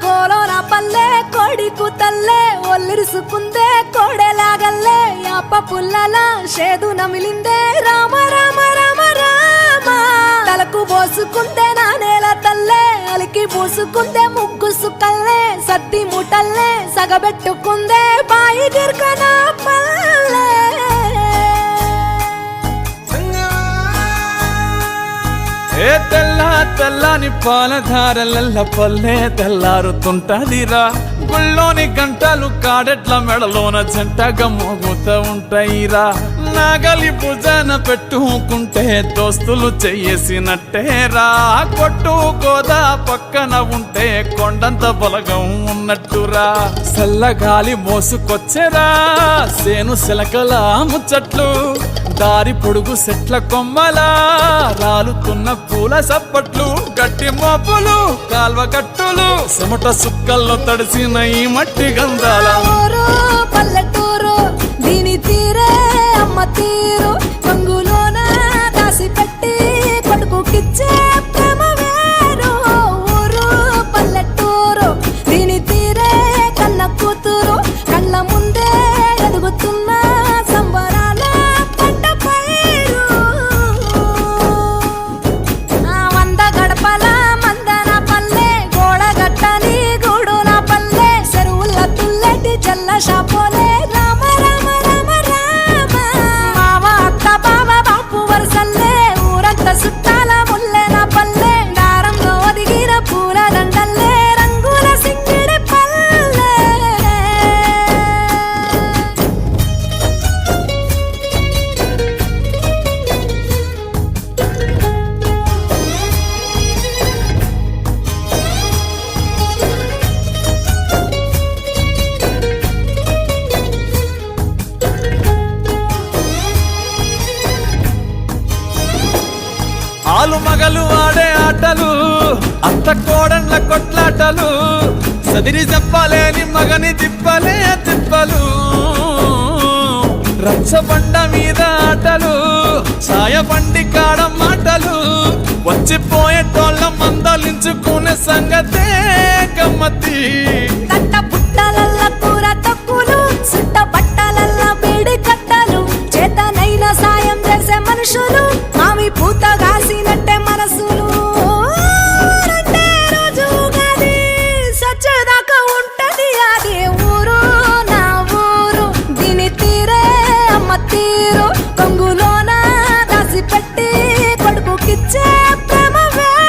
కోలోన పల్లె కోడి కూతల్లే ఒల్లిరుసుకుందే కోడెలాగల్లే యాప పుల్లల షేదు నమిలిందే రామ రామ రామ రామ తలకు పోసుకుందే నానేల తల్లే అలికి పూసుకుందే ముగ్గు సుక్కల్లే సత్తి మూటల్లే సగబెట్టుకుందే బాయి గిర్కన పల్లె ఏ తెల్ల తెల్లని పాలధారలల్ల పల్లె తెల్లారుతుంటదిరా గుళ్ళోని గంటలు కాడెట్ల మెడలోన జంటగా మోగుతూ ఉంటాయిరా నాగలి భుజాన పెట్టుకుంటే దోస్తులు చెయ్యేసినట్టేరా కొట్టు గోదా పక్కన ఉంటే కొండంత బలగం ఉన్నట్టురా చల్లగాలి మోసుకొచ్చెరా సేను శిలకల ముచ్చట్లు దారి పొడుగు సెట్ల కొమ్మలా రాలుతున్న పూల సప్పట్లు గట్టి మోపులు కాల్వ కట్టులు చెమట సుక్కల్లో తడిసిన ఈ మట్టి గంధాల పల్లెటూరు దీని తీరే అమ్మ తీరు రంగులోన దాసి పెట్టి కొడుకుకిచ్చే ప్రేమ వేరు ఊరు పల్లెటూరు దీని తీరే కన్న కూతురు కళ్ళ ముందే ఎదుగుతున్న సంబరాల పంట పైరు వంద గడపల మందన పల్లె గోడగట్టని గూడున పల్లె చెరువుల తుల్లెటి జల్ల షాపోలే రామ రామ రామ రామ మావ అత్త బావ బాపు వరసల్లే ఊరంత సుట్టాల ముల్లెన పల్లె దారంలో ఒదిగిన పూల దండల్లే రంగుల సింగిడి పల్లె ఆలు మగలు ఆడే ఆటలు అత్త కోడన్ల కొట్లాటలు సదిరి చెప్పలేని మగని తిప్పలే తిప్పలు రచ్చబండ మీద ఆటలు సాయబండి కాడ మాటలు వచ్చిపోయేటోళ్ళ మందలించుకునే సంగతే గమ్మతి తట్ట పుట్టలల్ల కూర తక్కులు సుట్ట బట్టలల్ల వేడి కట్టలు చేతనైన సాయం చేసే మనుషులు